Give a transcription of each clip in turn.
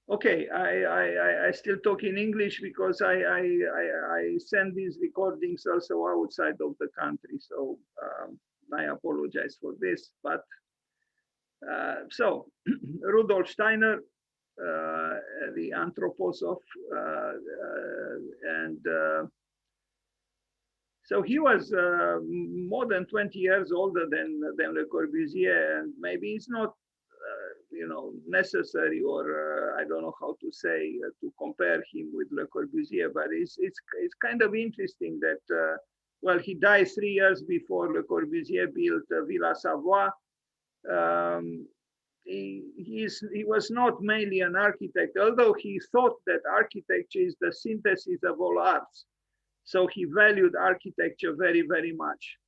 Okay, I still talk in English because I send these recordings also outside of the country. So I apologize for this. But so Rudolf Steiner, the Anthroposoph, and so he was more than 20 years older than Le Corbusier, and maybe it's not necessary, or I don't know how to say, to compare him with Le Corbusier, but it's kind of interesting that well, he died 3 years before Le Corbusier built Villa Savoie. He was not mainly an architect, although he thought that architecture is the synthesis of all arts. So he valued architecture very, very much.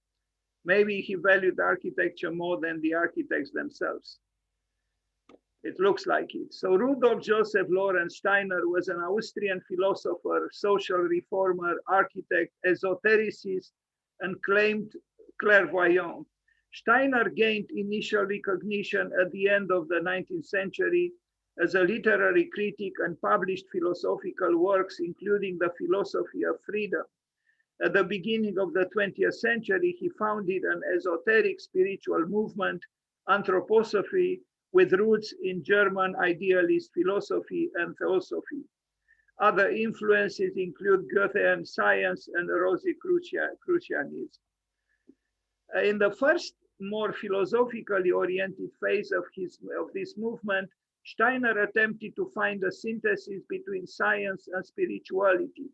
Maybe he valued architecture more than the architects themselves. It looks like it. So Rudolf Joseph Lorenz Steiner was an Austrian philosopher, social reformer, architect, esotericist, and claimed clairvoyant. Steiner gained initial recognition at the end of the 19th century as a literary critic and published philosophical works, including The Philosophy of Freedom. At the beginning of the 20th century, he founded an esoteric spiritual movement, Anthroposophy, with roots in German idealist philosophy and theosophy. Other influences include Goethean science and Rosicrucianism. In the first, more philosophically oriented phase of this movement, Steiner attempted to find a synthesis between science and spirituality.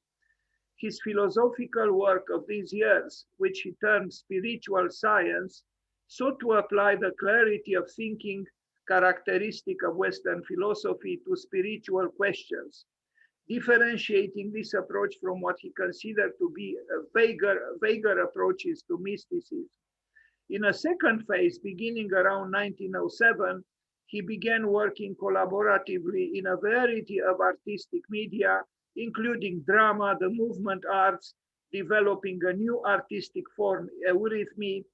His philosophical work of these years, which he termed spiritual science, sought to apply the clarity of thinking characteristic of Western philosophy to spiritual questions, differentiating this approach from what he considered to be vaguer approaches to mysticism. In a second phase, beginning around 1907, he began working collaboratively in a variety of artistic media, including drama, the movement arts, developing a new artistic form, eurythmy,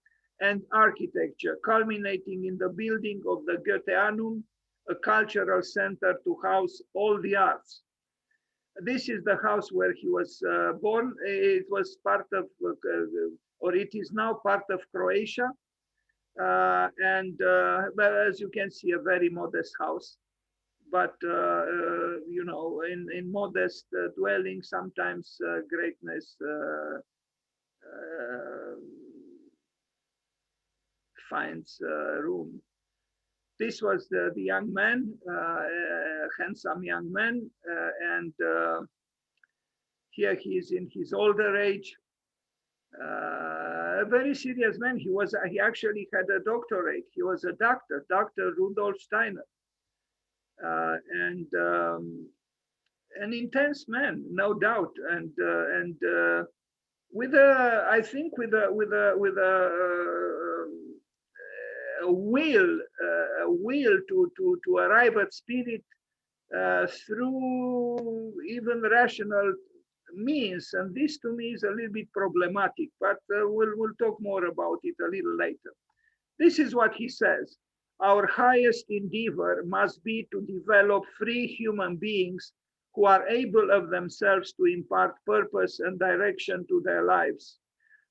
and architecture, culminating in the building of the Goetheanum, a cultural center to house all the arts. This is the house where he was born. It was part of, or it is now part of Croatia. But as you can see, a very modest house. But, in modest dwelling, sometimes greatness finds room. This was the young man, handsome young man, and here he is in his older age. A very serious man. He actually had a doctorate. He was a doctor, Dr. Rudolf Steiner, and an intense man, no doubt, and with a, I think, with a will to arrive at spirit through even rational means, and this to me is a little bit problematic, but we'll talk more about it a little later. This is what he says: our highest endeavor must be to develop free human beings who are able of themselves to impart purpose and direction to their lives.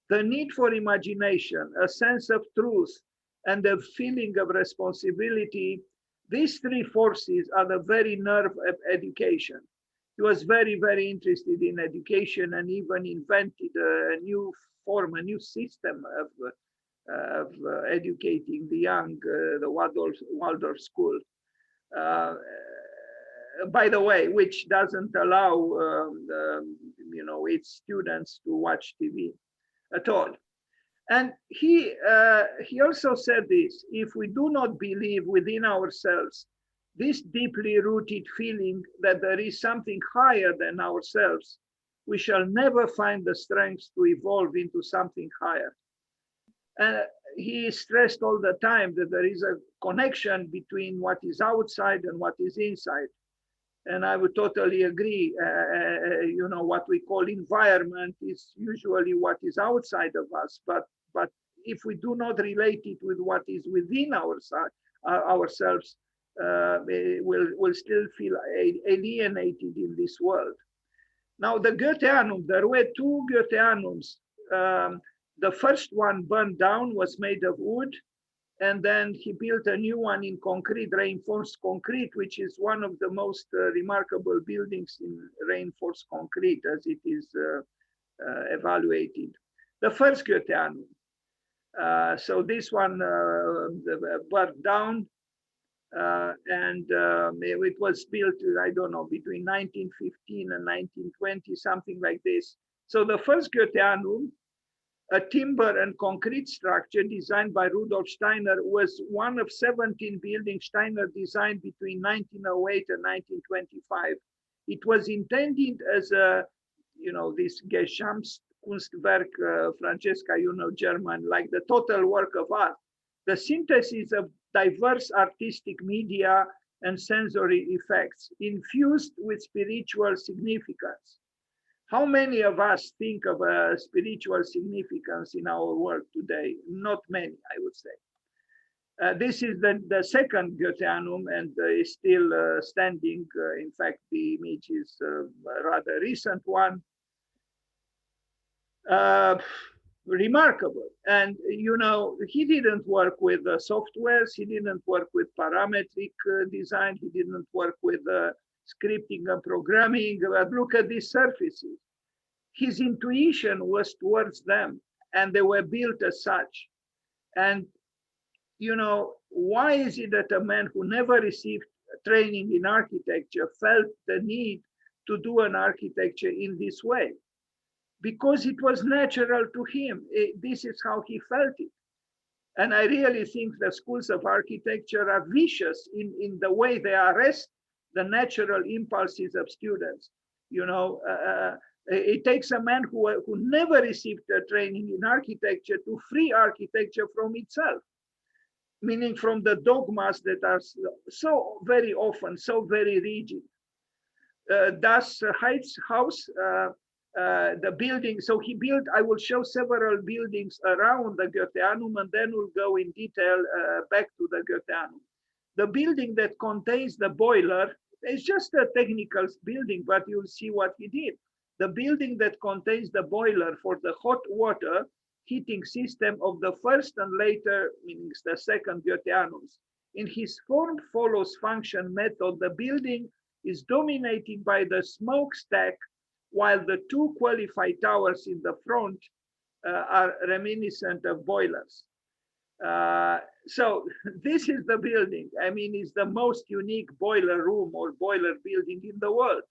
The need for imagination, a sense of truth, and a feeling of responsibility, these three forces are the very nerve of education. He was very, very interested in education and even invented a new form, a new system of educating the young, the Waldorf school. By the way, which doesn't allow its students to watch TV at all. And he also said this: if we do not believe within ourselves this deeply rooted feeling that there is something higher than ourselves, we shall never find the strength to evolve into something higher. And he stressed all the time that there is a connection between what is outside and what is inside. And I would totally agree. What we call environment is usually what is outside of us. But if we do not relate it with what is within ourselves, will still feel alienated in this world. Now, the Goetheanum, there were two Goetheanums. The first one burned down, was made of wood, and then he built a new one in concrete, reinforced concrete, which is one of the most remarkable buildings in reinforced concrete as it is evaluated. The first Goetheanum. So this one burned down, and it was built, I don't know, between 1915 and 1920, something like this. So the first Goetheanum, a timber and concrete structure designed by Rudolf Steiner, was one of 17 buildings Steiner designed between 1908 and 1925. It was intended as a, you know, this Gesamtkunstwerk, Francesca, you know, German, like the total work of art, the synthesis of diverse artistic media and sensory effects infused with spiritual significance. How many of us think of a spiritual significance in our work today? Not many, I would say. This is the second Goetheanum, and is still standing. In fact, the image is a rather recent one. Remarkable. And, you know, he didn't work with softwares. He didn't work with parametric design. He didn't work with scripting and programming. But look at these surfaces. His intuition was towards them, and they were built as such. And, you know, why is it that a man who never received training in architecture felt the need to do an architecture in this way? Because it was natural to him. This is how he felt it. And I really think the schools of architecture are vicious in the way they arrest the natural impulses of students. You know, it takes a man who never received training in architecture to free architecture from itself, meaning from the dogmas that are so very often, so very rigid. Das Heizhaus, the building, so he built, I will show several buildings around the Goetheanum, and then we'll go in detail back to the Goetheanum. The building that contains the boiler is just a technical building, but you'll see what he did. The building that contains the boiler for the hot water heating system of the first and later, meaning the second Goetheanums. In his form follows function method, the building is dominated by the smokestack, while the two qualified towers in the front are reminiscent of boilers. So this is the building. I mean, it's the most unique boiler room or boiler building in the world.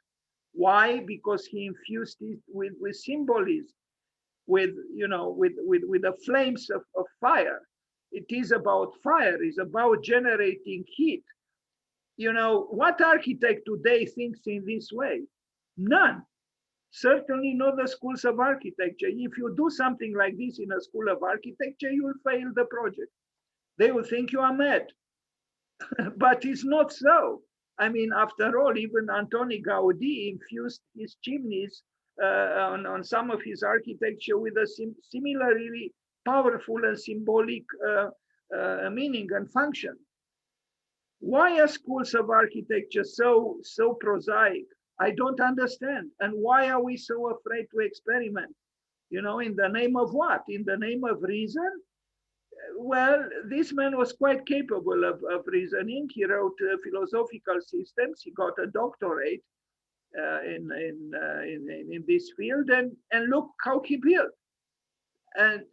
Why? Because he infused it with symbolism, with, you know, with the flames of fire. It is about fire, it's about generating heat. You know, what architect today thinks in this way? None. Certainly not the schools of architecture. If you do something like this in a school of architecture, you will fail the project. They will think you are mad. But it's not so. I mean, after all, even Antoni Gaudi infused his chimneys on some of his architecture with a similarly powerful and symbolic meaning and function. Why are schools of architecture so prosaic? I don't understand. And why are we so afraid to experiment? You know, in the name of what? In the name of reason? Well, this man was quite capable of reasoning. He wrote philosophical systems. He got a doctorate in this field, and look how he built. And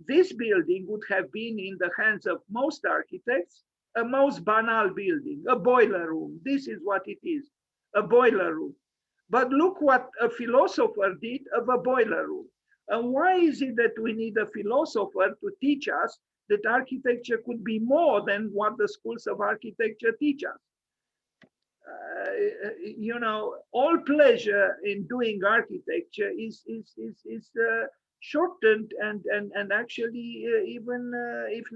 this building would have been in the hands of most architects a most banal building, a boiler room. This is what it is, a boiler room. But look what a philosopher did of a boiler room. And why is it that we need a philosopher to teach us that architecture could be more than what the schools of architecture teach us? You know, all pleasure in doing architecture is shortened and actually even if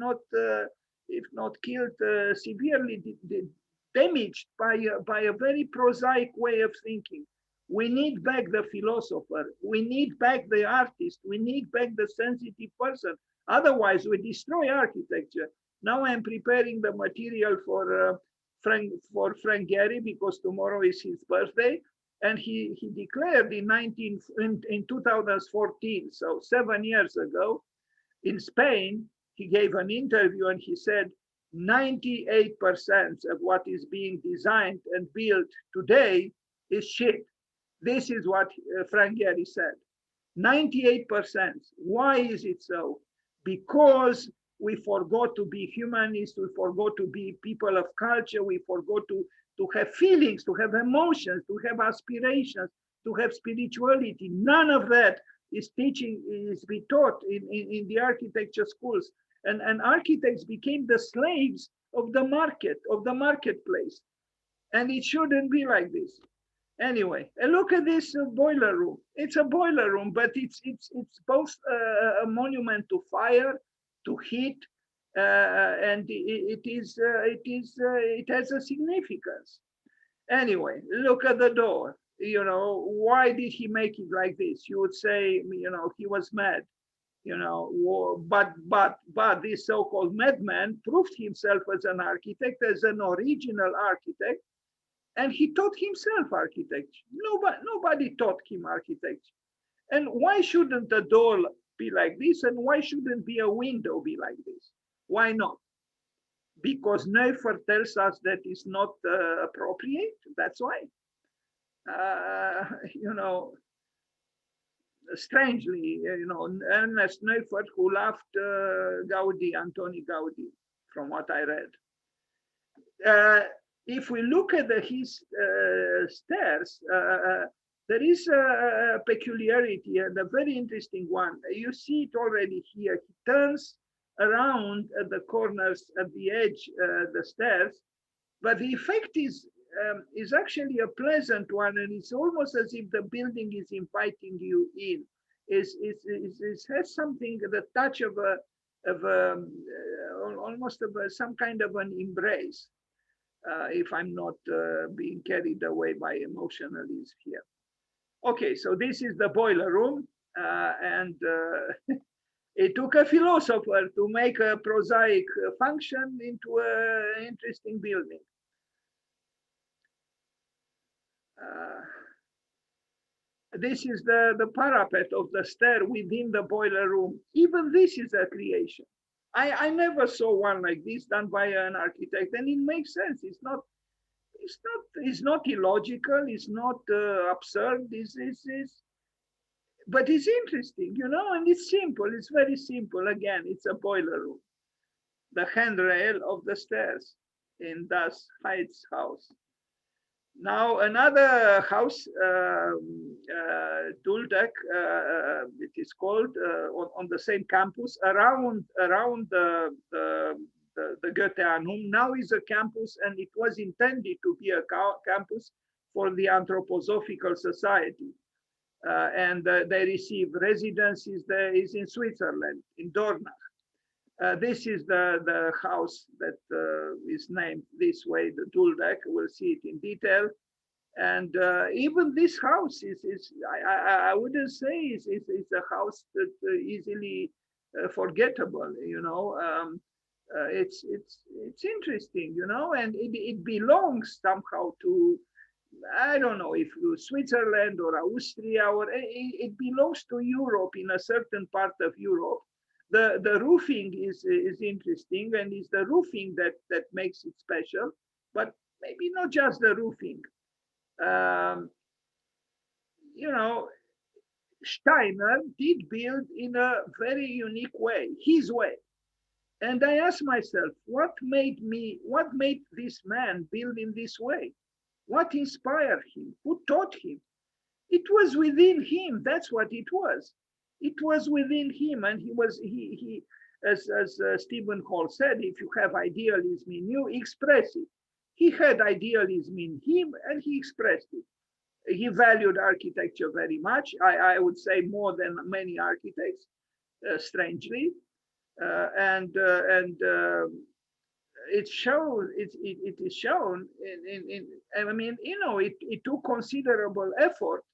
not killed, severely damaged by a very prosaic way of thinking. We need back the philosopher. We need back the artist. We need back the sensitive person. Otherwise, we destroy architecture. Now I'm preparing the material for Frank Gehry, because tomorrow is his birthday, and he declared in 2014, so 7 years ago, in Spain, he gave an interview and he said 98% of what is being designed and built today is shit. This is what Frank Gehry said. 98%. Why is it so? Because we forgot to be humanists, we forgot to be people of culture, we forgot to have feelings, to have emotions, to have aspirations, to have spirituality. None of that is be taught in the architecture schools. And architects became the slaves of the market, of the marketplace. And it shouldn't be like this. Anyway, look at this boiler room. It's a boiler room, but it's both a monument to fire, to heat, and it has a significance. Anyway, look at the door. You know, why did he make it like this? You would say, you know, he was mad. You know, but this so-called madman proved himself as an architect, as an original architect. And he taught himself architecture. Nobody taught him architecture. And why shouldn't the door be like this? And why shouldn't be a window be like this? Why not? Because Neuffer tells us that it's not appropriate. That's why. You know, strangely, you know, Ernest Neuffer, who loved Gaudi, Antoni Gaudi, from what I read. If we look at his stairs, there is a peculiarity and a very interesting one. You see it already here. He turns around at the corners, at the edge, the stairs, but the effect is actually a pleasant one, and it's almost as if the building is inviting you in. It has something, the touch of almost of some kind of an embrace. If I'm not being carried away by emotionalism here. Okay, so this is the boiler room, and it took a philosopher to make a prosaic function into an interesting building. This is the parapet of the stair within the boiler room. Even this is a creation. I never saw one like this done by an architect, and it makes sense. It's not illogical. It's not absurd. But it's interesting, you know, and it's simple. It's very simple. Again, it's a boiler room. The handrail of the stairs in Das Heights house. Now another house, Duldeck, it is called, on the same campus around the Goetheanum. Now is a campus, and it was intended to be a campus for the Anthroposophical Society. And they receive residencies. There is in Switzerland, in Dornach. This is the house that is named this way, the Duldeck. We'll see it in detail. And even this house I wouldn't say it's a house that easily forgettable, you know. It's interesting, you know, and it belongs somehow to, I don't know if Switzerland or Austria, or it belongs to Europe, in a certain part of Europe. The roofing is interesting, and it's the roofing that makes it special, but maybe not just the roofing. You know, Steiner did build in a very unique way, his way. And I asked myself, what made this man build in this way? What inspired him? Who taught him? It was within him. That's what it was. It was within him, and he as Stephen Hall said, if you have idealism in you, express it. He had idealism in him, and he expressed it. He valued architecture very much. I would say more than many architects, strangely, and it shows. It is shown in. I mean, you know, it took considerable effort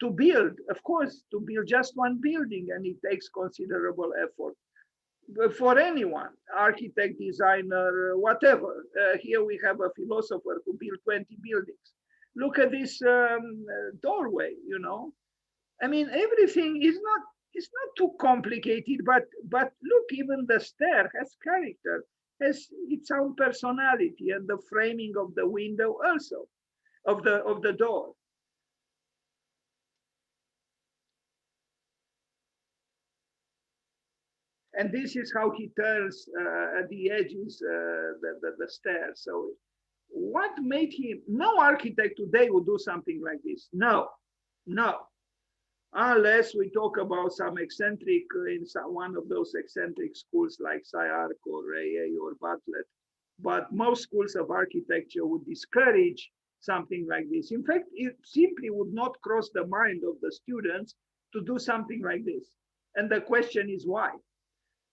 to build, of course, to build just one building, and it takes considerable effort. for anyone, architect, designer, whatever. Here we have a philosopher who built 20 buildings. Look at this doorway, you know. I mean, everything is not, it's not too complicated, but look, even the stair has character, has its own personality, and the framing of the window also, of the door. And this is how he turns at the edges the stairs. So what made him, no architect today would do something like this. No, no. Unless we talk about some eccentric, in one of those eccentric schools like SciArc or AA or Bartlett. But most schools of architecture would discourage something like this. In fact, it simply would not cross the mind of the students to do something like this. And the question is why?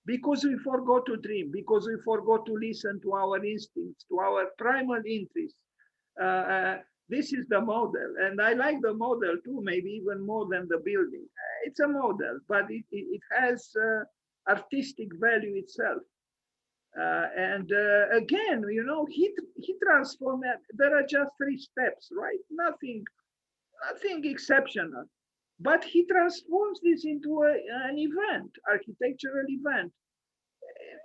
Because we forgot to dream, because we forgot to listen to our instincts, to our primal interests. This is the model, and I like the model too, maybe even more than the building. It's a model, but it has artistic value itself. And again, you know, he transformed that. There are just 3 steps, right? Nothing exceptional. But he transforms this into an event, architectural event.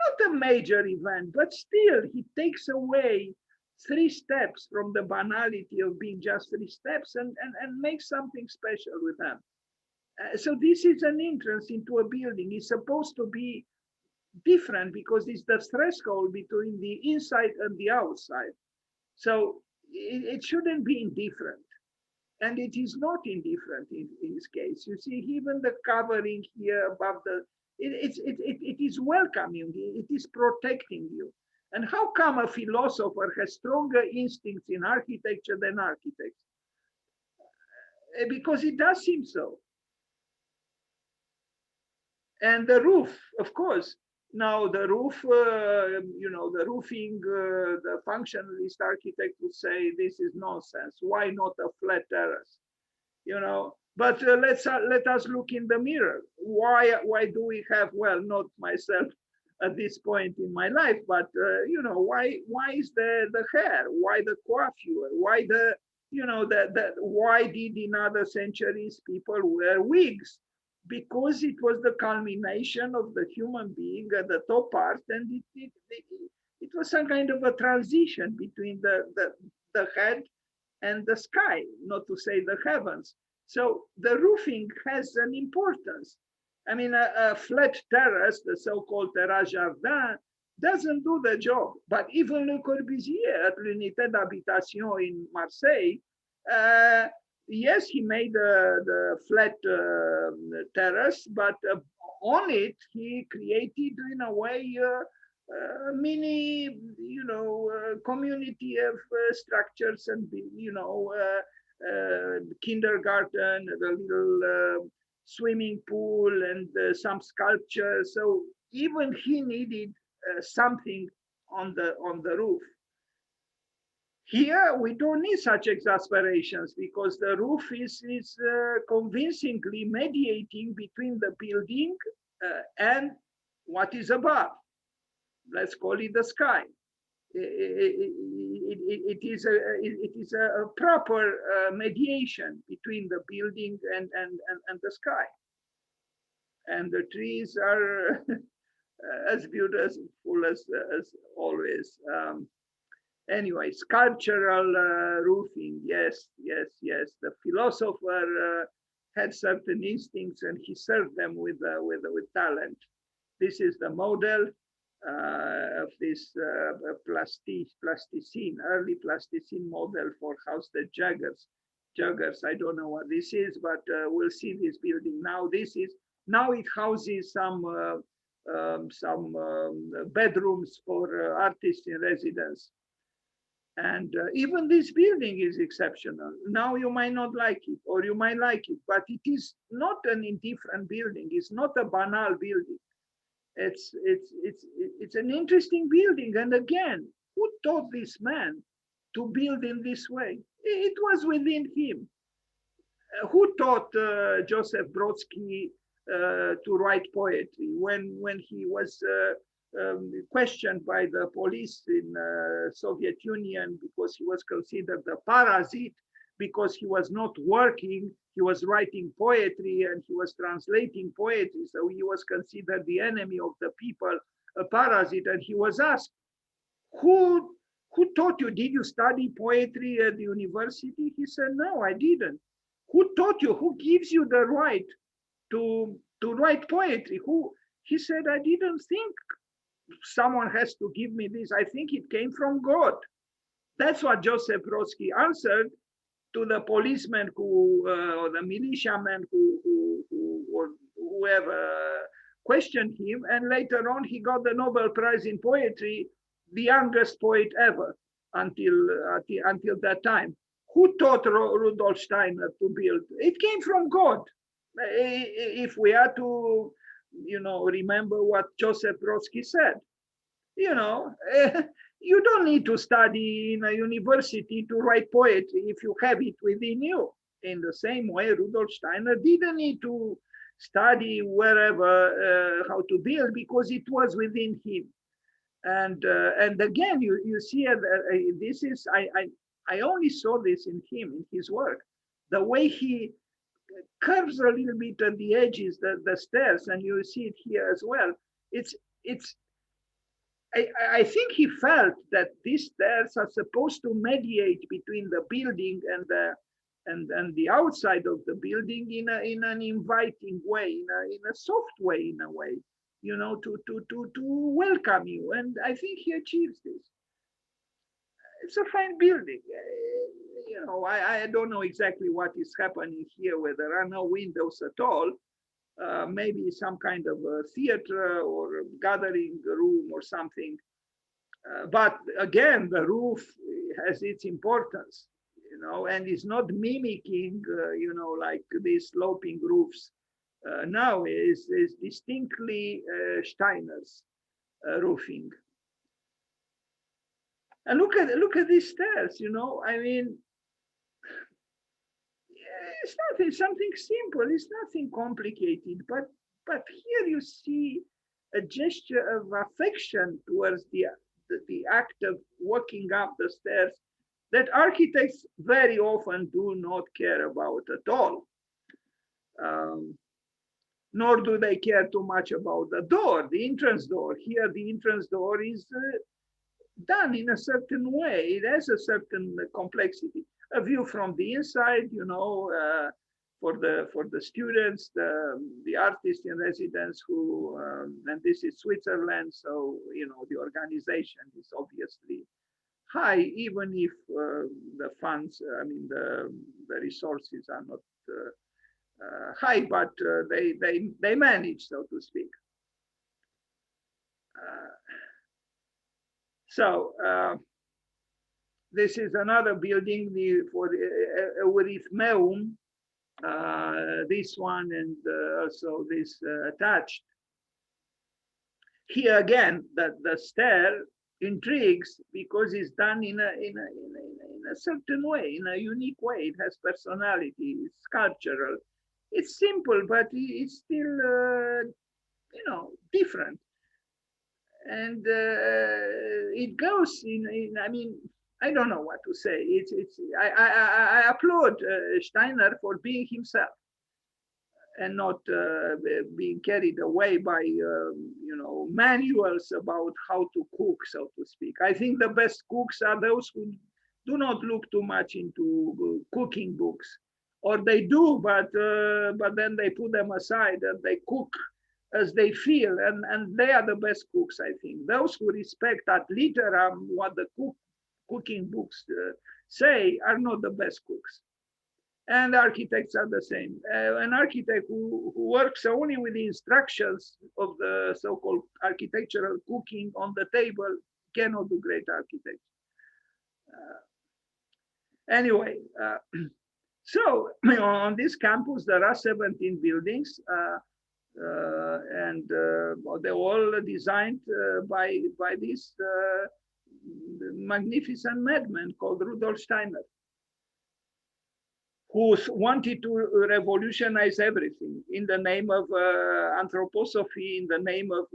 Not a major event, but still he takes away 3 steps from the banality of being just 3 steps and makes something special with them. So this is an entrance into a building. It's supposed to be different because it's the threshold between the inside and the outside. So it shouldn't be indifferent. And it is not indifferent in this case. You see, even the covering here above the, it is welcoming, it is protecting you. And how come a philosopher has stronger instincts in architecture than architects? Because it does seem so. And the roof, of course. Now the roof, you know, the roofing, the functionalist architect would say this is nonsense. Why not a flat terrace? You know, but let us look in the mirror. Why do we have, well, not myself at this point in my life, but you know, why is the hair? Why the coiffure? Why the, you know, why did in other centuries people wear wigs? Because it was the culmination of the human being at the top part, and it was some kind of a transition between the head and the sky, not to say the heavens. So the roofing has an importance. I mean, a flat terrace, the so-called terrace jardin, doesn't do the job. But even Le Corbusier at l'Unité d'Habitation in Marseille, yes, he made the flat terrace, but on it, he created in a way mini, you know, community of structures and, you know, kindergarten, the little swimming pool and some sculpture. So even he needed something on the roof. Here, we don't need such exasperations because the roof is convincingly mediating between the building and what is above. Let's call it the sky. It is a proper mediation between the building and the sky. And the trees are as beautiful as always. Anyway, sculptural roofing, yes. The philosopher had certain instincts and he served them with talent. This is the model of this plasticine, early plasticine model for house the Jaggers. I don't know what this is, but we'll see this building now. Now it houses some bedrooms for artists in residence. And even this building is exceptional. Now you might not like it, or you might like it, but it is not an indifferent building. It's not a banal building. It's an interesting building. And again, who taught this man to build in this way? It was within him. Who taught Joseph Brodsky to write poetry. When he was questioned by the police in Soviet Union because he was considered a parasite, because he was not working, he was writing poetry and he was translating poetry, so he was considered the enemy of the people, a parasite. And he was asked, who taught you? Did you study poetry at the university? He said, no, I didn't. Who taught you? Who gives you the right to write poetry? Who? He said, I didn't think someone has to give me this. I think it came from God. That's what Joseph Brodsky answered to the policeman who, or the militiaman who or whoever questioned him. And later on, he got the Nobel Prize in poetry, the youngest poet ever until that time. Who taught Rudolf Steiner to build? It came from God. If we are to, remember what Joseph Brodsky said, you don't need to study in a university to write poetry if you have it within you. In the same way, Rudolf Steiner didn't need to study wherever how to build because it was within him. And again, you see, this is I only saw this in him, in his work, the way he curves a little bit on the edges, the stairs, and you see it here as well. I think he felt that these stairs are supposed to mediate between the building and the outside of the building in an inviting way, in a soft way, in a way, to welcome you. And I think he achieves this. It's a fine building. I don't know exactly what is happening here, where there are no windows at all. Maybe some kind of a theater or a gathering room or something. But again, the roof has its importance, and is not mimicking, like these sloping roofs. Now is distinctly Steiner's roofing. And look at these stairs, I mean, it's something simple, it's nothing complicated, but here you see a gesture of affection towards the act of walking up the stairs that architects very often do not care about at all. Nor do they care too much about the door, the entrance door. Here, the entrance door is done in a certain way. It has a certain complexity. A view from the inside, for the students, the artists in residence who, and this is Switzerland, so the organization is obviously high, even if the funds, the resources are not high, but they manage, so to speak. So this is another building for the Eurythmeum. This one and also this attached. Here again, the stair intrigues because it's done in a certain way, in a unique way. It has personality, it's sculptural. It's simple, but it's still, different. And it goes in. I mean, I don't know what to say. I applaud Steiner for being himself and not being carried away by manuals about how to cook, so to speak. I think the best cooks are those who do not look too much into cooking books, or they do, but then they put them aside and they cook as they feel, and they are the best cooks. I think those who respect ad literam what the cooking books say are not the best cooks. And architects are the same. An architect who works only with the instructions of the so-called architectural cooking on the table cannot do great architecture. Anyway, so on this campus there are 17 buildings, and they're all designed by this magnificent madman called Rudolf Steiner. who wanted to revolutionize everything in the name of anthroposophy, in the name of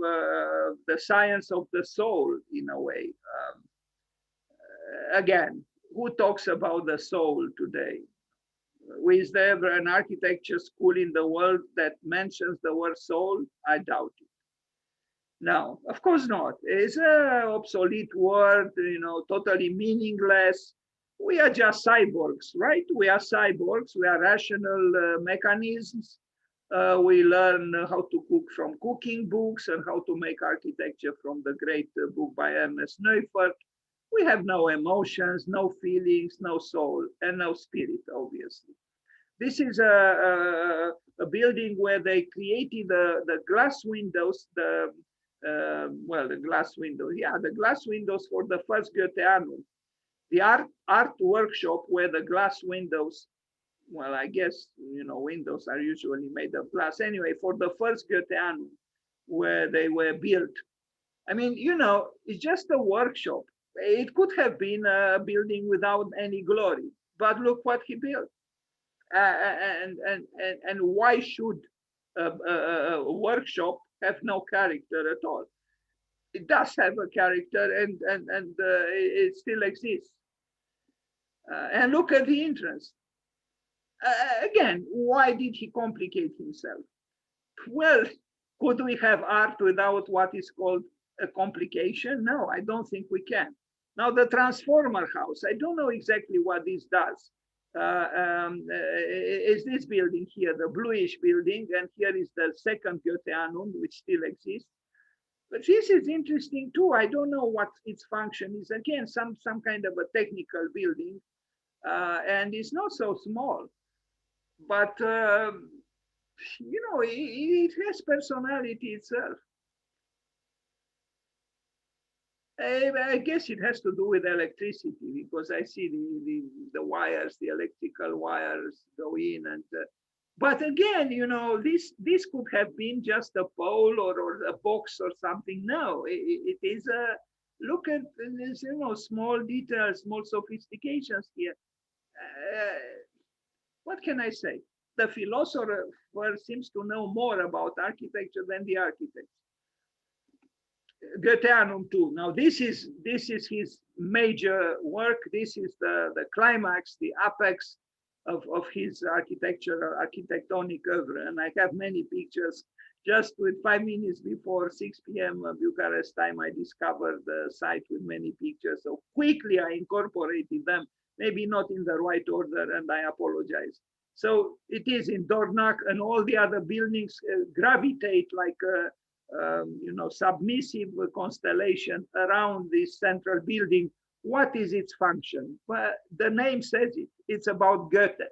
the science of the soul, in a way. Again, who talks about the soul today? Is there ever an architecture school in the world that mentions the word soul? I doubt it. No, of course not. It's an obsolete word, totally meaningless. We are just cyborgs, right? We are cyborgs. We are rational mechanisms. We learn how to cook from cooking books and how to make architecture from the great book by Ernest Neufert. We have no emotions, no feelings, no soul, and no spirit, obviously. This is a building where they created the glass windows, the glass windows, the glass windows for the first Goetheanum. The art workshop where the glass windows, well, I guess, windows are usually made of glass. Anyway, for the first Goetheanum, where they were built. I mean, it's just a workshop. It could have been a building without any glory, but look what he built. And why should a workshop have no character at all? It does have a character, and it still exists. And look at the entrance. Again, why did he complicate himself? Well, could we have art without what is called a complication? No, I don't think we can. Now, the transformer house, I don't know exactly what this does. Is this building here, the bluish building, and here is the second Goetheanum, which still exists. But this is interesting too. I don't know what its function is. Again, some kind of a technical building, and it's not so small. But it has personality itself. I guess it has to do with electricity, because I see the wires, the electrical wires go in, and but again, this could have been just a pole or a box or something. No, it is a look at this, small details, small sophistications here. What can I say? The philosopher seems to know more about architecture than the architect. Goetheanum too. Now this is his major work. This is the climax, the apex of his architectonic oeuvre. And I have many pictures. Just with 5 minutes before 6 p.m. Bucharest time, I discovered the site with many pictures. So quickly I incorporated them, maybe not in the right order, and I apologize. So it is in Dornach, and all the other buildings gravitate like a submissive constellation around this central building. What is its function? Well, the name says it. It's about Goethe,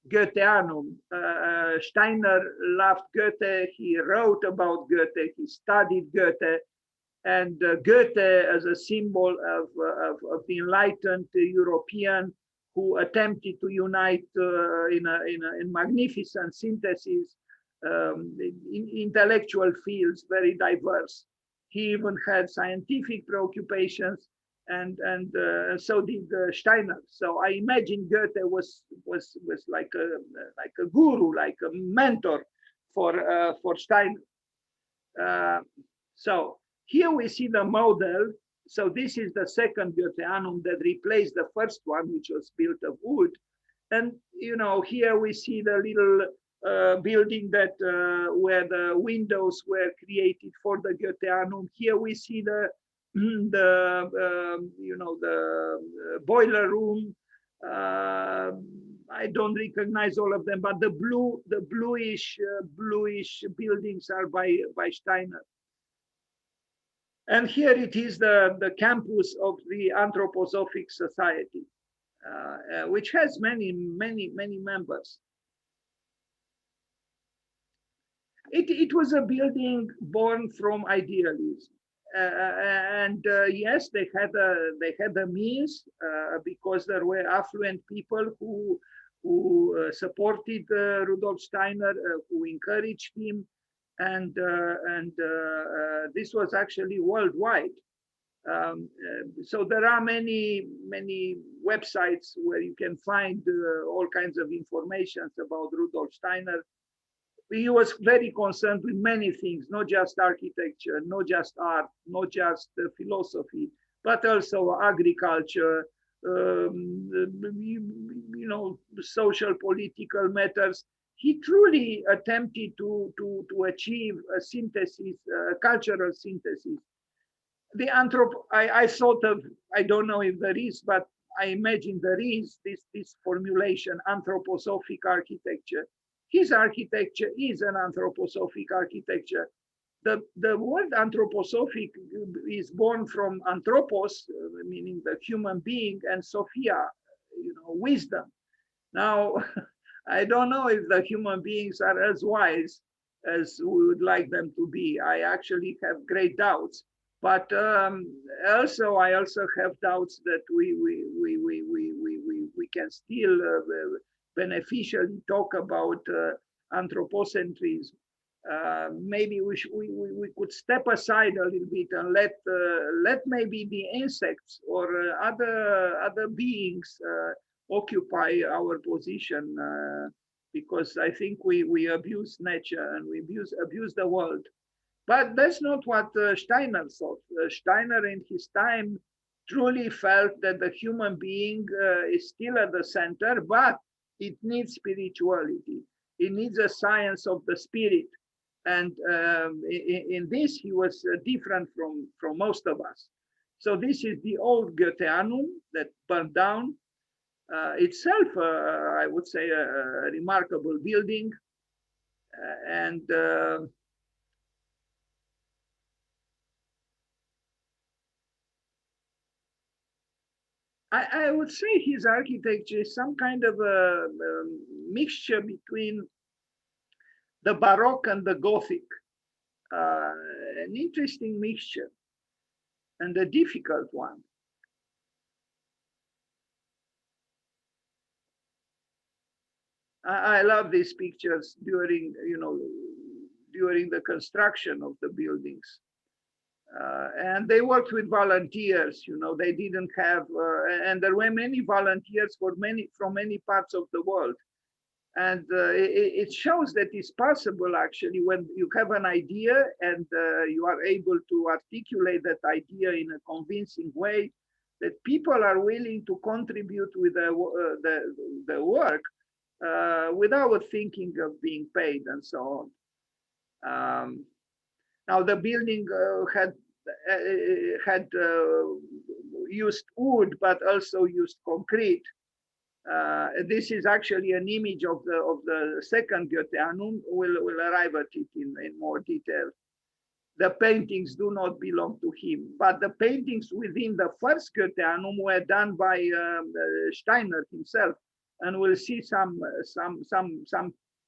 Goetheanum. Steiner loved Goethe. He wrote about Goethe. He studied Goethe. And Goethe as a symbol of the enlightened European who attempted to unite in magnificent synthesis in intellectual fields, very diverse. He even had scientific preoccupations, and so did Steiner. So I imagine Goethe was like a guru, like a mentor for Steiner. So here we see the model. So this is the second Goetheanum that replaced the first one, which was built of wood. And here we see the little building that where the windows were created for the Goetheanum. Here we see the boiler room. I don't recognize all of them, but the bluish buildings are by Steiner. And here it is the campus of the Anthroposophic Society, which has many members. It was a building born from idealism, and yes, they had the means because there were affluent people who supported Rudolf Steiner, who encouraged him, and this was actually worldwide. So there are many many websites where you can find all kinds of information about Rudolf Steiner. He was very concerned with many things, not just architecture, not just art, not just philosophy, but also agriculture, social, political matters. He truly attempted to achieve a synthesis, a cultural synthesis. I thought of, I don't know if there is, but I imagine there is this formulation, anthroposophic architecture. His architecture is an anthroposophic architecture. The word anthroposophic is born from anthropos, meaning the human being, and sophia, wisdom. Now, I don't know if the human beings are as wise as we would like them to be. I actually have great doubts. But I also have doubts that we can still beneficially talk about anthropocentrism. Maybe we could step aside a little bit and let maybe the insects or other beings occupy our position, because I think we abuse nature and we abuse the world. But that's not what Steiner thought. Steiner in his time truly felt that the human being is still at the center, but it needs spirituality. It needs a science of the spirit. And in this, he was different from most of us. So this is the old Goetheanum that burned down. Itself, I would say, a remarkable building. I would say his architecture is some kind of a mixture between the Baroque and the Gothic, an interesting mixture and a difficult one. I love these pictures during the construction of the buildings. And they worked with volunteers, they didn't have, and there were many volunteers from many parts of the world. And it shows that it's possible, actually, when you have an idea and you are able to articulate that idea in a convincing way, that people are willing to contribute with the work without thinking of being paid and so on. Now the building had used wood, but also used concrete. This is actually an image of the second Goetheanum. We'll arrive at it in more detail. The paintings do not belong to him, but the paintings within the first Goetheanum were done by Steiner himself, and we'll see some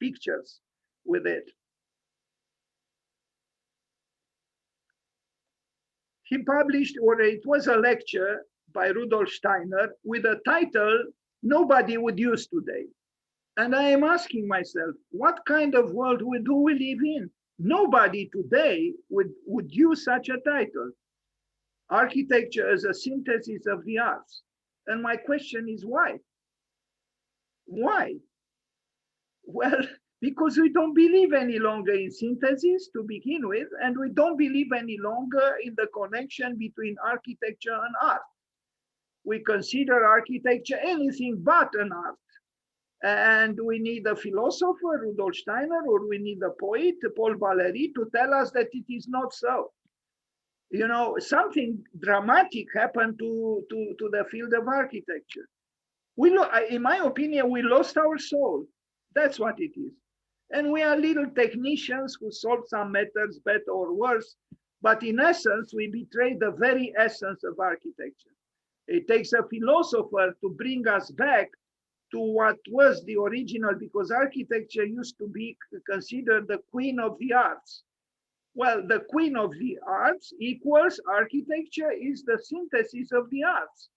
pictures with it. He published, or it was a lecture by Rudolf Steiner with a title nobody would use today. And I am asking myself, what kind of world do we live in? Nobody today would use such a title. Architecture as a synthesis of the arts. And my question is why? Why? Well, because we don't believe any longer in synthesis to begin with, and we don't believe any longer in the connection between architecture and art. We consider architecture anything but an art. And we need a philosopher, Rudolf Steiner, or we need a poet, Paul Valéry, to tell us that it is not so. Something dramatic happened to the field of architecture. In my opinion, we lost our soul. That's what it is. And we are little technicians who solve some matters better or worse, but in essence, we betray the very essence of architecture. It takes a philosopher to bring us back to what was the original, because architecture used to be considered the queen of the arts. Well, the queen of the arts equals architecture is the synthesis of the arts.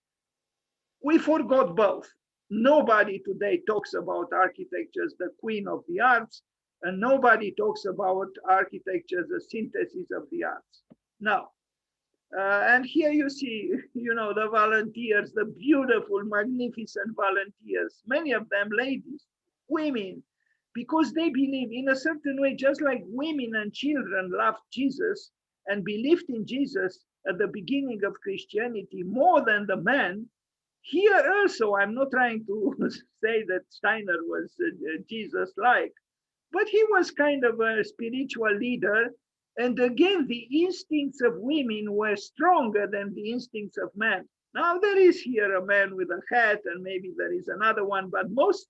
We forgot both. Nobody today talks about architecture as the queen of the arts, and nobody talks about architecture as a synthesis of the arts. Now, And here you see, you know, the volunteers, the beautiful, magnificent volunteers, many of them ladies, women, because they believe in a certain way, just like women and children loved Jesus and believed in Jesus at the beginning of Christianity more than the men. Here also, I'm not trying to say that Steiner was Jesus-like, but he was kind of a spiritual leader. And again, the instincts of women were stronger than the instincts of men. Now there is here a man with a hat, and maybe there is another one, but most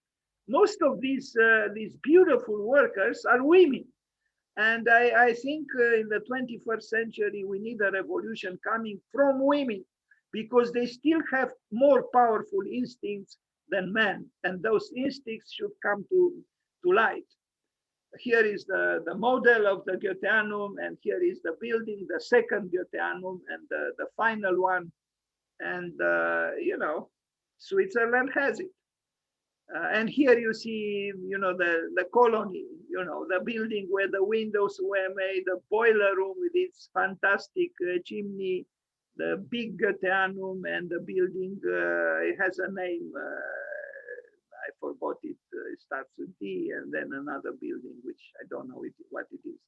of these beautiful workers are women. And I think in the 21st century, we need a revolution coming from women, because they still have more powerful instincts than men. And those instincts should come to light. Here is the model of the Goetheanum, and here is the building, the second Goetheanum, and the final one. And, you know, Switzerland has it. And here you see, you know, the colony, you know, the building where the windows were made, the boiler room with its fantastic chimney, the big Goetheanum, and the building, it has a name, I forgot it, it starts with D, and then another building, which I don't know what it is.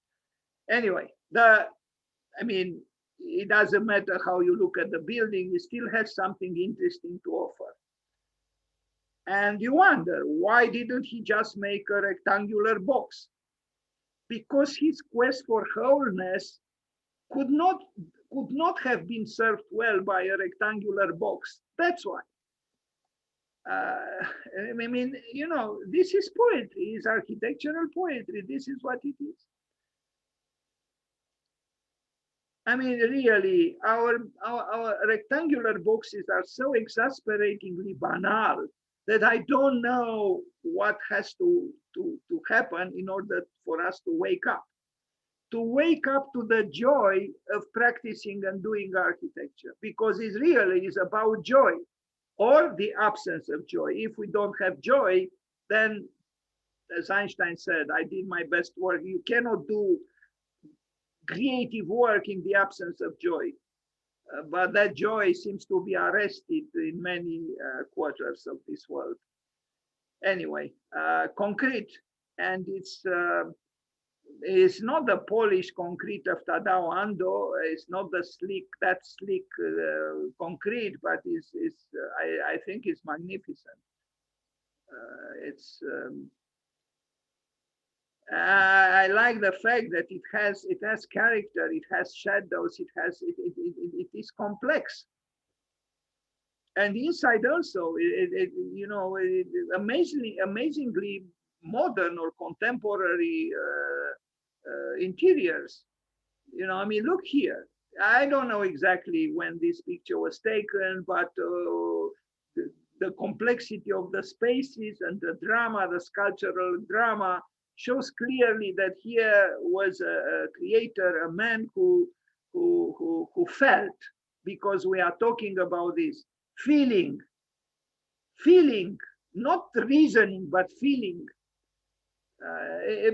Anyway, I mean, it doesn't matter how you look at the building, it still has something interesting to offer. And you wonder, why didn't he just make a rectangular box? Because his quest for wholeness could not have been served well by a rectangular box. That's why. I mean, you know, this is poetry, is architectural poetry. This is what it is. I mean, really, our rectangular boxes are so exasperatingly banal that I don't know what has to happen in order for us to wake up to the joy of practicing and doing architecture, because it really is about joy or the absence of joy. If we don't have joy, then, as Einstein said, I did my best work. You cannot do creative work in the absence of joy. But that joy seems to be arrested in many quarters of this world. Anyway, concrete, and it's not the polished concrete of Tadao Ando. It's not the slick concrete, but I think it's magnificent. I like the fact that it has character, it has shadows, it is complex, and inside also, you know, amazingly modern or contemporary interiors. You know, I mean, look here. I don't know exactly when this picture was taken, but the complexity of the spaces and the drama, the sculptural drama, shows clearly that here was a creator, a man who felt, because we are talking about this feeling, not reasoning, but feeling.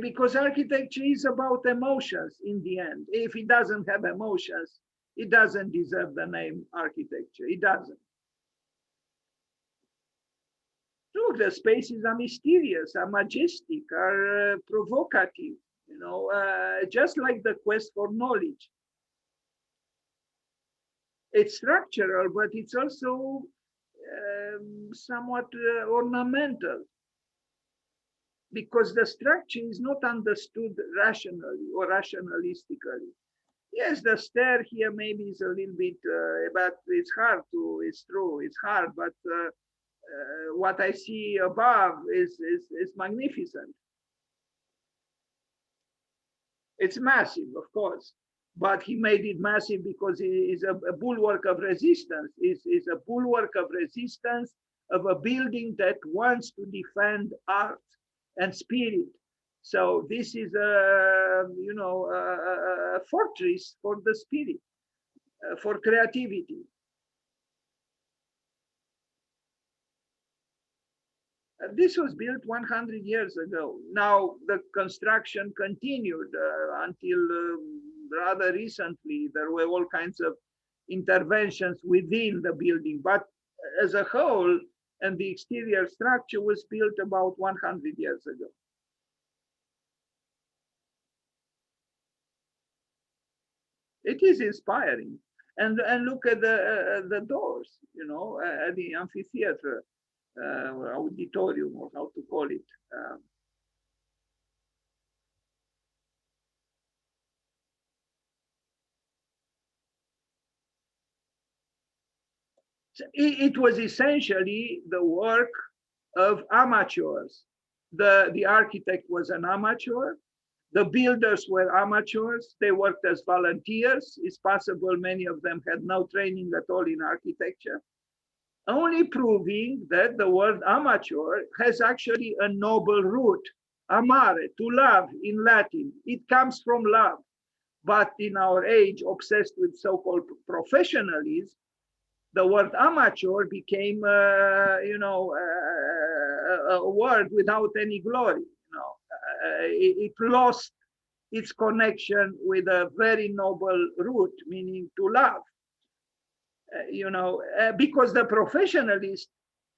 Because architecture is about emotions in the end. If it doesn't have emotions, it doesn't deserve the name architecture. It doesn't. Look, the spaces are mysterious, are majestic, are provocative, you know, just like the quest for knowledge. It's structural, but it's also somewhat ornamental, because the structure is not understood rationally or rationalistically. Yes, the stair here maybe is a little bit, but it's hard to, it's true, it's hard, but what I see above is magnificent. It's massive, of course, but he made it massive because it is a bulwark of resistance. It's a bulwark of resistance of a building that wants to defend art and spirit. So this is a fortress for the spirit, for creativity. This was built 100 years ago. Now the construction continued until rather recently. There were all kinds of interventions within the building, but as a whole, and the exterior structure was built about 100 years ago. It is inspiring. And look at the doors, you know, at the amphitheater, or auditorium, or how to call it. It was essentially the work of amateurs. The architect was an amateur. The builders were amateurs. They worked as volunteers. It's possible many of them had no training at all in architecture, only proving that the word amateur has actually a noble root. Amare, to love in Latin. It comes from love. But in our age, obsessed with so-called professionalism, the word amateur became, a word without any glory. It lost its connection with a very noble root, meaning to love. Because the professionalist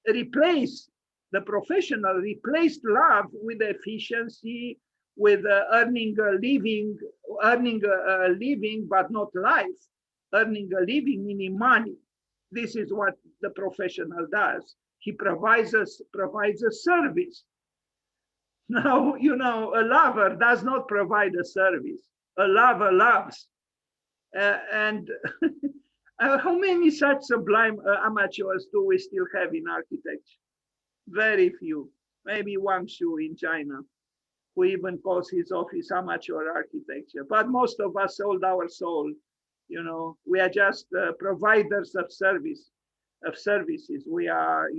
replaced love with efficiency, with earning a living, but not life. Earning a living meaning money. This is what the professional does. He provides a service. Now, a lover does not provide a service. A lover loves. And how many such sublime amateurs do we still have in architecture? Very few. Maybe Wang Shu in China, who even calls his office amateur architecture. But most of us sold our soul. We are just providers of services. We are,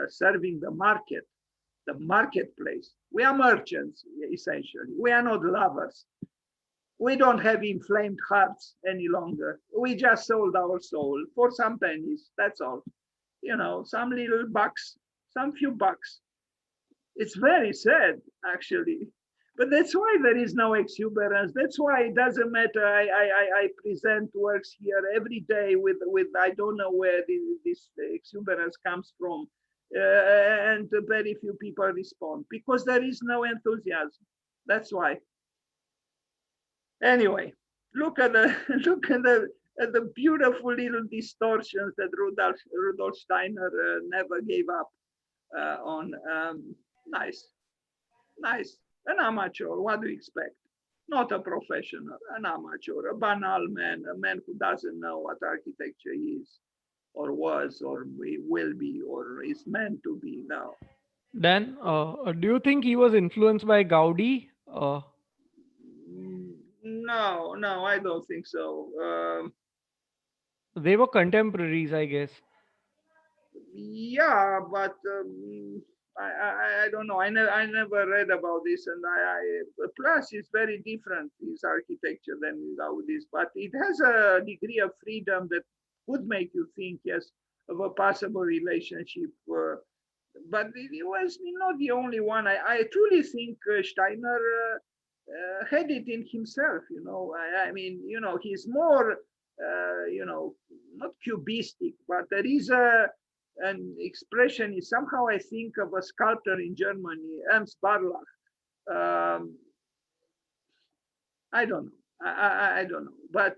serving the marketplace. We are merchants, essentially. We are not lovers. We don't have inflamed hearts any longer. We just sold our soul for some pennies. That's all. Some little bucks, some few bucks. It's very sad, actually. But that's why there is no exuberance. That's why it doesn't matter. I present works here every day with I don't know where this exuberance comes from. And very few people respond because there is no enthusiasm. That's why. Anyway, look at the beautiful little distortions that Rudolf Steiner never gave up on. Nice. An amateur. What do you expect? Not a professional, an amateur, a banal man, a man who doesn't know what architecture is, or was, or will be, or is meant to be now. Dan, do you think he was influenced by Gaudi? No, I don't think so. They were contemporaries, I guess. Yeah, but I don't know. I never read about this, and plus it's very different, his architecture, than Gaudi's, but it has a degree of freedom that would make you think, yes, of a possible relationship. But it was not the only one. I truly think Steiner had it in himself. I mean, he's more, not cubistic, but there is an expression is somehow, I think, of a sculptor in Germany, Ernst Barlach. I don't know. I don't know, but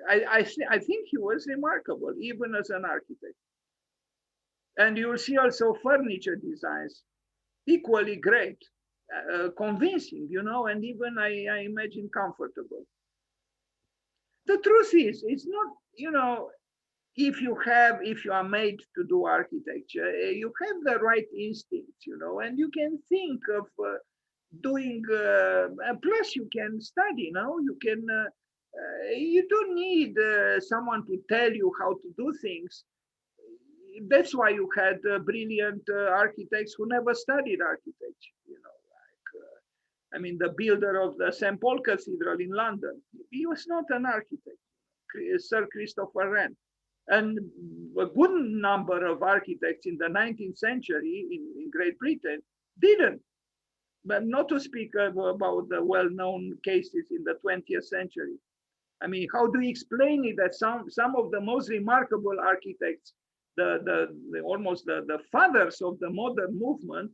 I think he was remarkable, even as an architect. And you will see also furniture designs, equally great, convincing, and even I imagine comfortable. The truth is, it's not, if you are made to do architecture, you have the right instincts, and you can think of doing, plus you can study, you don't need someone to tell you how to do things. That's why you had brilliant architects who never studied architecture, I mean, the builder of the St. Paul Cathedral in London, he was not an architect, Sir Christopher Wren. And a good number of architects in the 19th century in Great Britain didn't. But not to speak about the well-known cases in the 20th century. I mean, how do you explain it that some of the most remarkable architects, almost the fathers of the modern movement,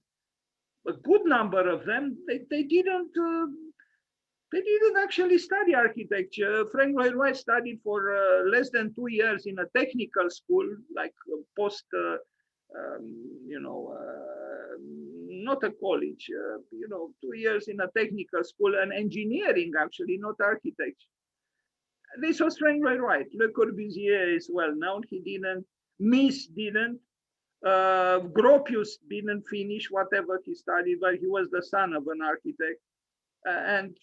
a good number of them, they didn't actually study architecture. Frank Lloyd Wright studied for less than 2 years in a technical school, like post, you know, not a college, you know, 2 years in a technical school, and engineering actually, not architecture. This was Frank Lloyd Wright. Le Corbusier is well known. He didn't. Mies didn't. Gropius didn't finish whatever he studied, but he was the son of an architect. And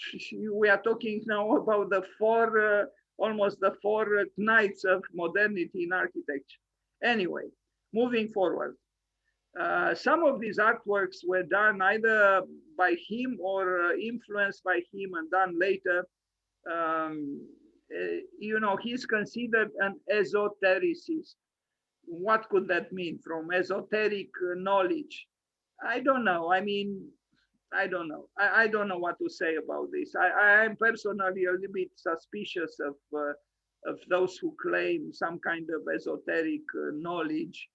we are talking now about the almost the four knights of modernity in architecture. Anyway, moving forward. Some of these artworks were done either by him or influenced by him and done later. You know, he's considered an esotericist. What could that mean? From esoteric knowledge? I don't know. I mean, I don't know. I don't know what to say about this. I am personally a little bit suspicious of those who claim some kind of esoteric knowledge.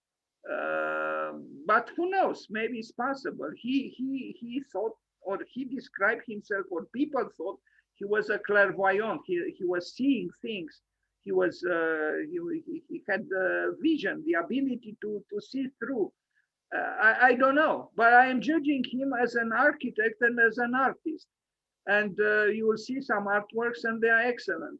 But who knows? Maybe it's possible. He thought, or he described himself, or people thought he was a clairvoyant. He was seeing things. He was he had the vision, the ability to see through. I don't know, but I am judging him as an architect and as an artist. And you will see some artworks, and they are excellent.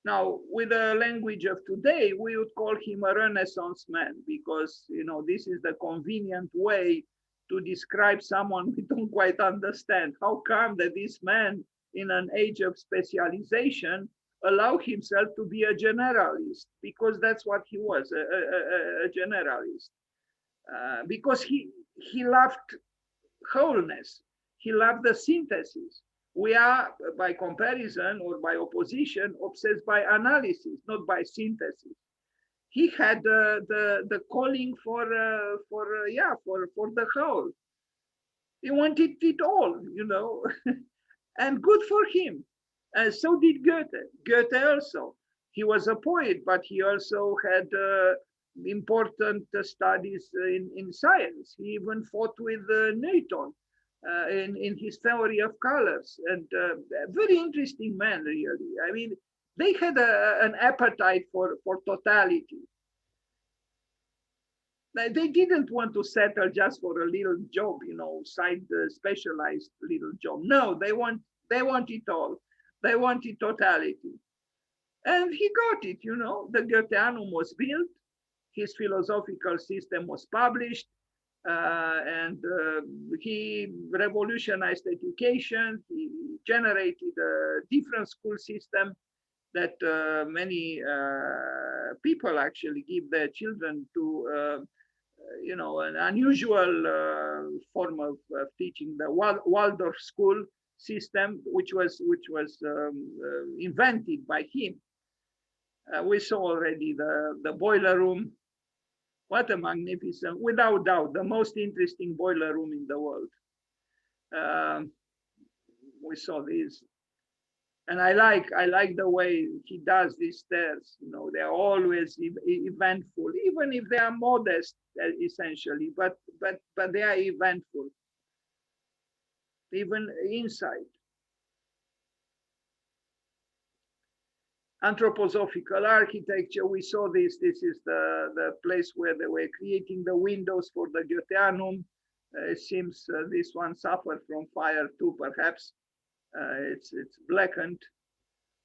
Now, with the language of today, we would call him a Renaissance man, because, you know, this is the convenient way to describe someone we don't quite understand. How come that this man, in an age of specialization, allow himself to be a generalist? Because that's what he was, a generalist. Because he loved wholeness. He loved the synthesis. We are, by comparison or by opposition, obsessed by analysis, not by synthesis. He had the calling for the whole. He wanted it all, you know, and good for him. And so did Goethe. Goethe also. He was a poet, but he also had important studies in science. He even fought with Newton in his theory of colors. And a very interesting man, really. I mean, they had an appetite for totality. They didn't want to settle just for a little job, you know, side specialized little job. No, they want it all. They wanted totality. And he got it, you know. The Goetheanum was built, his philosophical system was published, and he revolutionized education. He generated a different school system that many people actually give their children to, you know, an unusual form of teaching, the Waldorf school system, which was invented by him. We saw already the boiler room. What a magnificent, without doubt, the most interesting boiler room in the world. We saw this, and I like the way he does these stairs. You know, they're always eventful, even if they are modest, essentially, but they are eventful, even inside. Anthroposophical architecture, we saw this. This is the place where they were creating the windows for the Goetheanum. It seems this one suffered from fire too, perhaps. It's blackened,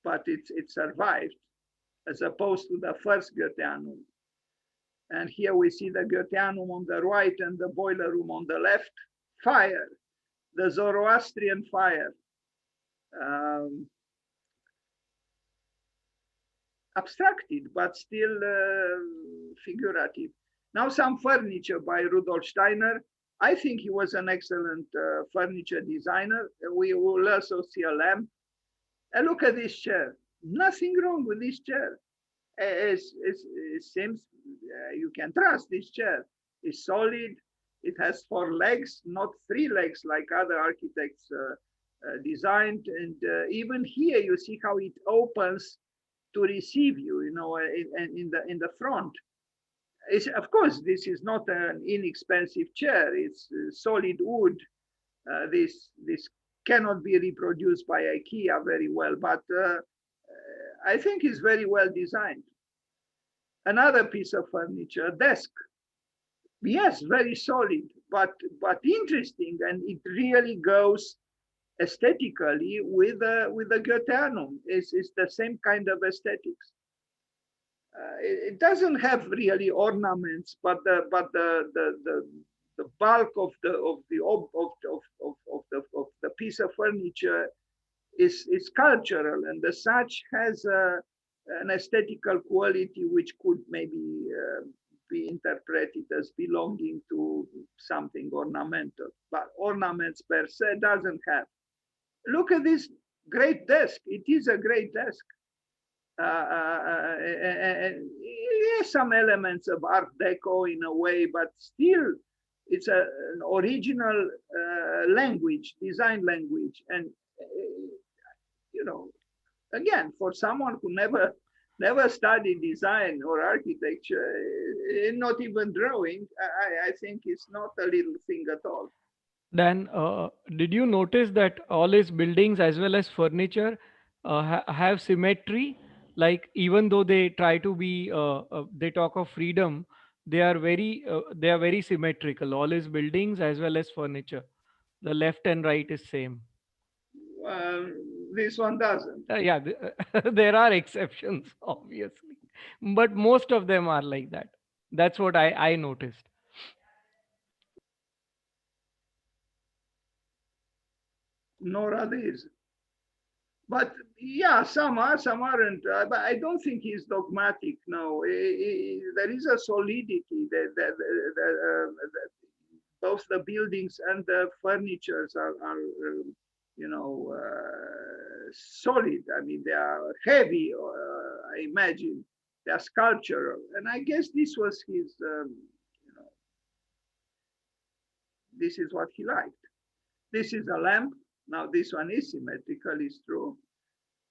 but it survived, as opposed to the first Goetheanum. And here we see the Goetheanum on the right and the boiler room on the left. Fire, the Zoroastrian fire. Abstracted, but still figurative. Now some furniture by Rudolf Steiner. I think he was an excellent furniture designer. We will also see a lamp. And look at this chair. Nothing wrong with this chair. It seems you can trust this chair. It's solid. It has 4 legs, not 3 legs like other architects designed. And even here, you see how it opens to receive you, in the front. Of course, this is not an inexpensive chair. It's solid wood. This cannot be reproduced by IKEA very well, but I think it's very well designed. Another piece of furniture, desk. Yes, very solid, but interesting, and it really goes aesthetically with the Goetheanum. It's the same kind of aesthetics. It doesn't have really ornaments, but the bulk of the piece of furniture is cultural, and as such has an aesthetical quality which could maybe be interpreted as belonging to something ornamental, but ornaments per se doesn't have. Look at this great desk. It is a great desk. And some elements of Art Deco in a way, but still it's an original language, design language. And, again, for someone who never studied design or architecture, not even drawing, I think it's not a little thing at all. Then, did you notice that all his buildings as well as furniture have symmetry? Like even though they try to be, they talk of freedom, they are very symmetrical. All his buildings as well as furniture, the left and right is same. Well, this one doesn't. Yeah, there are exceptions, obviously, but most of them are like that. That's what I noticed. Nor are these. But yeah, some are, some aren't. But I don't think he's dogmatic. No, there is a solidity that both the buildings and the furnitures are solid. I mean, they are heavy. I imagine they are sculptural, and I guess this was his. This is what he liked. This is a lamp. Now this one is symmetrical, it's true.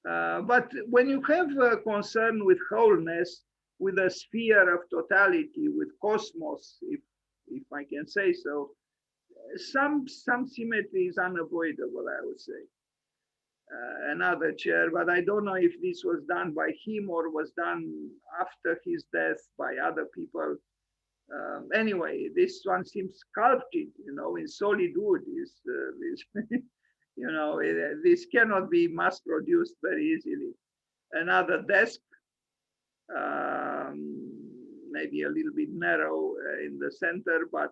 But when you have a concern with wholeness, with a sphere of totality, with cosmos, if I can say so, some symmetry is unavoidable, I would say. Another chair, but I don't know if this was done by him or was done after his death by other people. Anyway, this one seems sculpted, in solid wood. This cannot be mass produced very easily. Another desk, maybe a little bit narrow in the center, but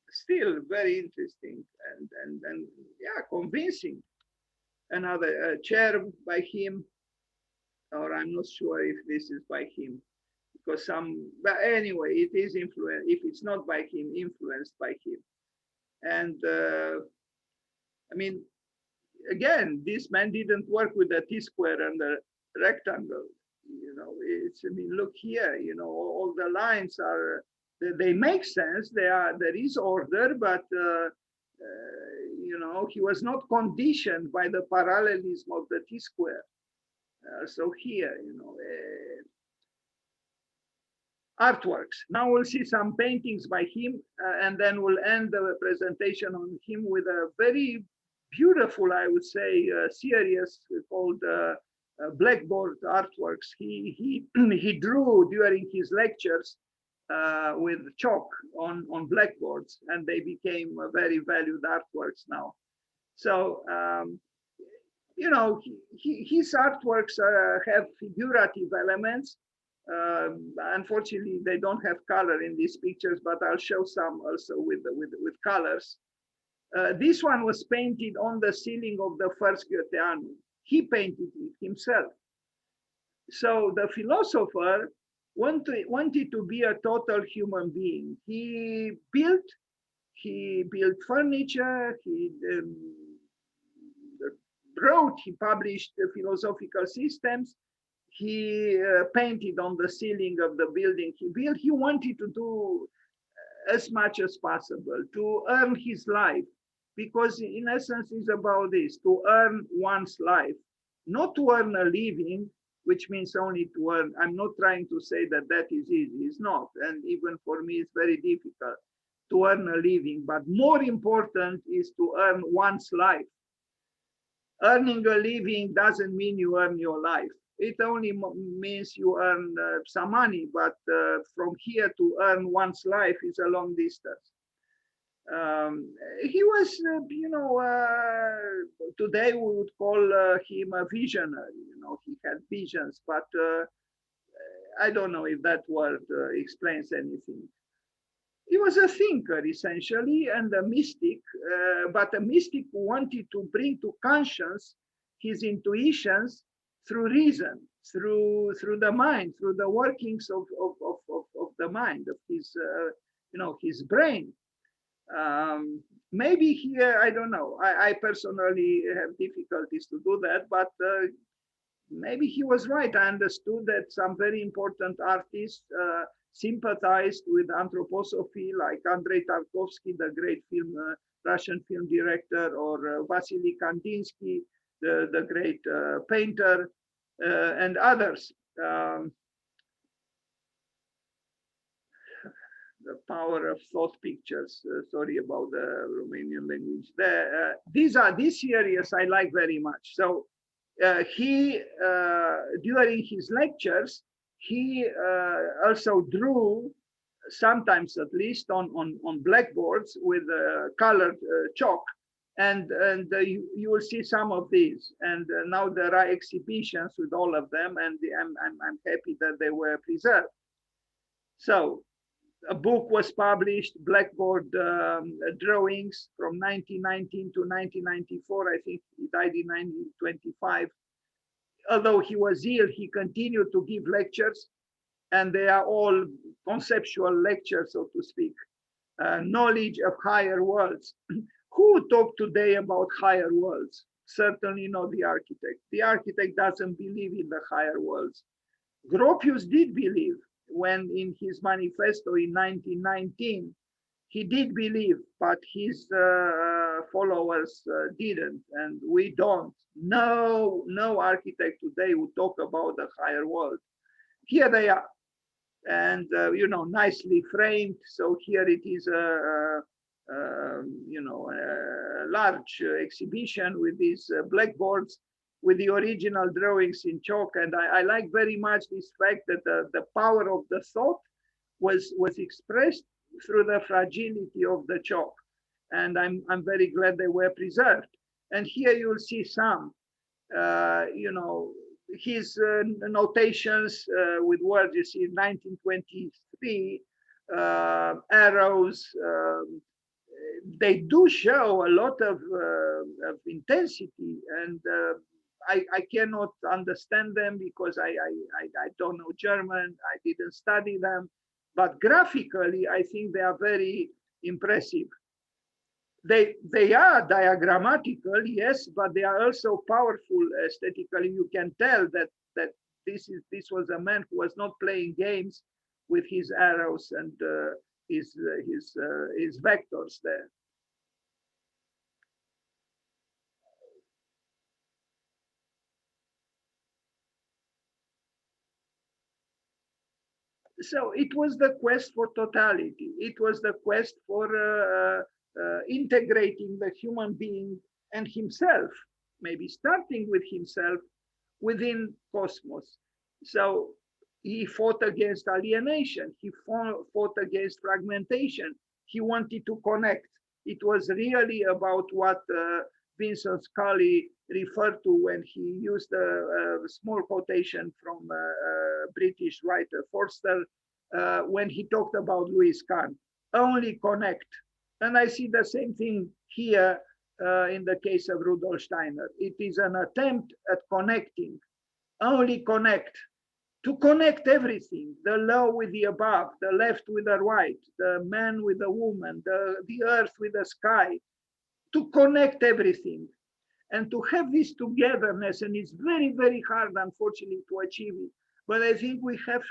still very interesting and yeah, convincing. Another chair by him, or I'm not sure if this is by him, because but anyway, it is influenced. If it's not by him, influenced by him. And I mean, again, this man didn't work with the T-square and the rectangle. I mean, look here, all the lines are, they make sense. There is order, but, he was not conditioned by the parallelism of the T-square. So here, artworks. Now we'll see some paintings by him, and then we'll end the presentation on him with a very beautiful, I would say, series called Blackboard Artworks. He drew during his lectures with chalk on blackboards, and they became very valued artworks now. So, his artworks have figurative elements. Unfortunately, they don't have color in these pictures, but I'll show some also with colors. This one was painted on the ceiling of the first Goetheanum. He painted it himself. So the philosopher wanted to be a total human being. He built furniture, he wrote, he published philosophical systems, he painted on the ceiling of the building he built. He wanted to do as much as possible to earn his life because in essence it's about this, to earn one's life, not to earn a living, which means only to earn. I'm not trying to say that that is easy, it's not. And even for me, it's very difficult to earn a living, but more important is to earn one's life. Earning a living doesn't mean you earn your life. It only means you earn some money, but from here to earn one's life is a long distance. He was, today we would call him a visionary. He had visions, but I don't know if that word explains anything. He was a thinker essentially and a mystic, but a mystic who wanted to bring to conscience his intuitions through reason, through the mind, through the workings of the mind, of his brain. Maybe here, I don't know. I personally have difficulties to do that, but maybe he was right. I understood that some very important artists sympathized with anthroposophy, like Andrei Tarkovsky, the great Russian film director, or Vasily Kandinsky, the great painter, and others. The power of thought pictures. Sorry about the Romanian language. These series I like very much. So he, during his lectures, he also drew, sometimes at least, on blackboards with colored chalk. And you will see some of these. And now there are exhibitions with all of them, and I'm happy that they were preserved. So a book was published, Blackboard Drawings, from 1919 to 1994. I think he died in 1925. Although he was ill, he continued to give lectures, and they are all conceptual lectures, so to speak. Knowledge of higher worlds. Who talk today about higher worlds? Certainly not the architect. The architect doesn't believe in the higher worlds. Gropius did believe, when in his manifesto in 1919, he did believe, but his followers didn't, and we don't. No architect today would talk about the higher world. Here they are, and nicely framed. So here it is a large exhibition with these blackboards, with the original drawings in chalk. And I like very much this fact that the power of the thought was expressed through the fragility of the chalk. And I'm very glad they were preserved. And here you'll see some, his notations with words. You see 1923, arrows. They do show a lot of intensity, and I cannot understand them because I don't know German. I didn't study them, but graphically, I think they are very impressive. They are diagrammatical, yes, but they are also powerful aesthetically. You can tell that this was a man who was not playing games with his arrows and his vectors there. So it was the quest for totality. It was the quest for integrating the human being and himself, maybe starting with himself, within cosmos. So he fought against alienation. He fought against fragmentation. He wanted to connect. It was really about what Vincent Scully referred to when he used a small quotation from British writer Forster when he talked about Louis Kahn. Only connect. And I see the same thing here in the case of Rudolf Steiner. It is an attempt at connecting. Only connect. To connect everything, the low with the above, the left with the right, the man with the woman, the earth with the sky, to connect everything and to have this togetherness. And it's very, very hard, unfortunately, to achieve it. But I think we have,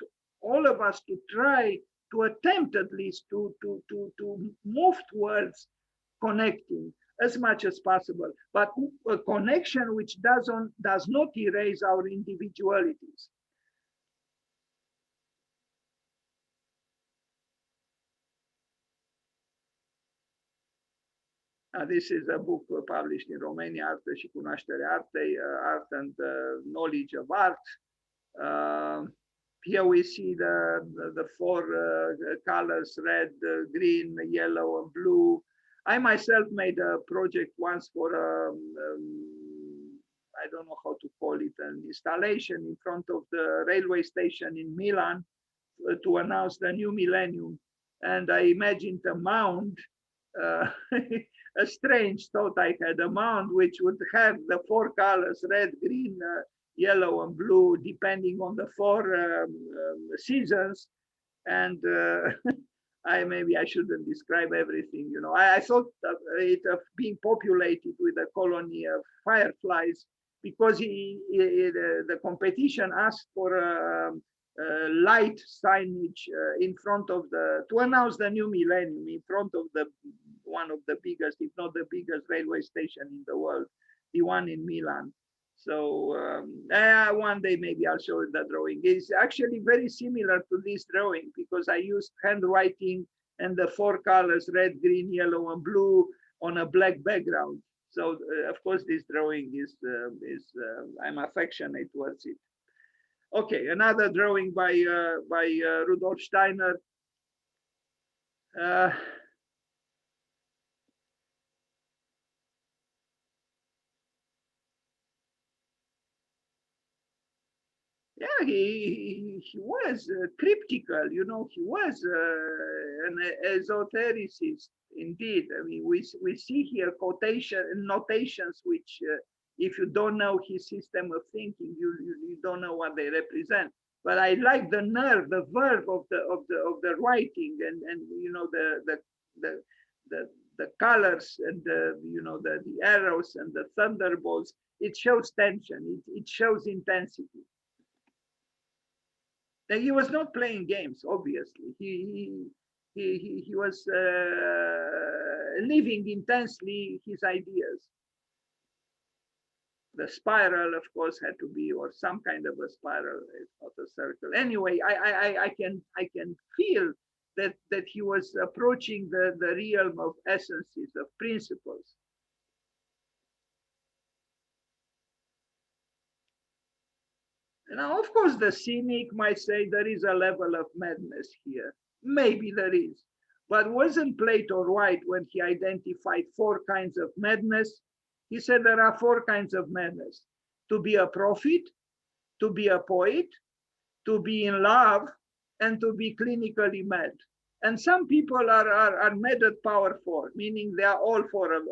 all of us, to try to attempt at least to move towards connecting. as much as possible, but a connection which does not erase our individualities. This is a book published in Romania, Artă și cunoașterea artei, Art and Knowledge of Art. Here we see the four colors, red, green, yellow, and blue. I myself made a project once for, I don't know how to call it, an installation in front of the railway station in Milan to announce the new millennium. And I imagined a mound, a strange thought I had, a mound which would have the four colors, red, green, yellow, and blue, depending on the four seasons. And maybe I shouldn't describe everything. You know, I thought of it of being populated with a colony of fireflies, because the competition asked for light signage in front of to announce the new millennium in front of one of the biggest, if not the biggest, railway station in the world, the one in Milan. So one day maybe I'll show you the drawing. It's actually very similar to this drawing, because I used handwriting and the four colors, red, green, yellow, and blue, on a black background. So of course this drawing is I'm affectionate towards it. Okay, another drawing by Rudolf Steiner. Yeah, he was cryptical, you know, he was an esotericist indeed. I mean, we see here notations which, if you don't know his system of thinking, you don't know what they represent. But I like the nerve, the verve of the writing, and you know the colors and you know the arrows and the thunderbolts. It shows tension. It shows intensity. And he was not playing games, obviously. He was living intensely his ideas. The spiral, of course, had to be, or some kind of a spiral, it's not a circle. Anyway, I can feel that he was approaching the realm of essences, of principles. Now, of course, the cynic might say there is a level of madness here. Maybe there is. But wasn't Plato right when he identified four kinds of madness? He said there are four kinds of madness: to be a prophet, to be a poet, to be in love, and to be clinically mad. And some people are mad at power four, meaning they are all four of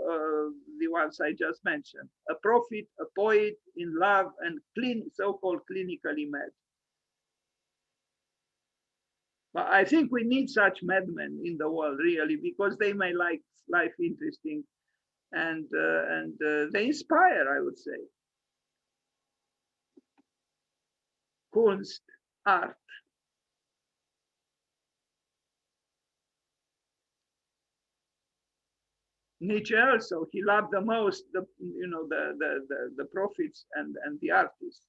the ones I just mentioned: a prophet, a poet, in love, and so-called clinically mad. But I think we need such madmen in the world, really, because they may like life interesting, and they inspire, I would say. Kunst, art. Nietzsche also, he loved the most the prophets and the artists.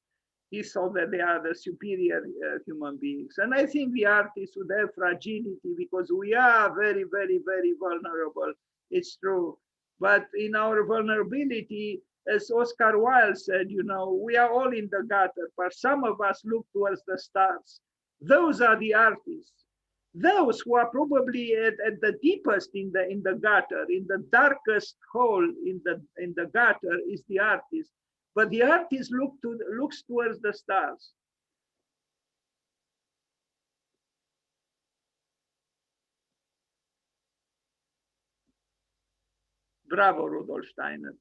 He saw that they are the superior human beings. And I think the artists would have fragility, because we are very, very, very vulnerable. It's true. But in our vulnerability, as Oscar Wilde said, you know, we are all in the gutter, but some of us look towards the stars. Those are the artists. Those who are probably at the deepest in the gutter, in the darkest hole in the gutter, is the artist. But the artist looks towards the stars. Bravo, Rudolf Steiner.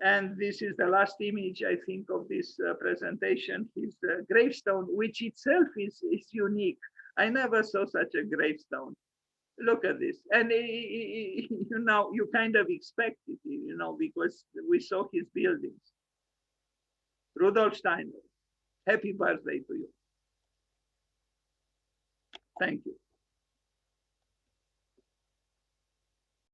And this is the last image, I think, of this presentation, his gravestone, which itself is unique. I never saw such a gravestone. Look at this. And you know, you kind of expect it, you know, because we saw his buildings. Rudolf Steiner, happy birthday to you. Thank you.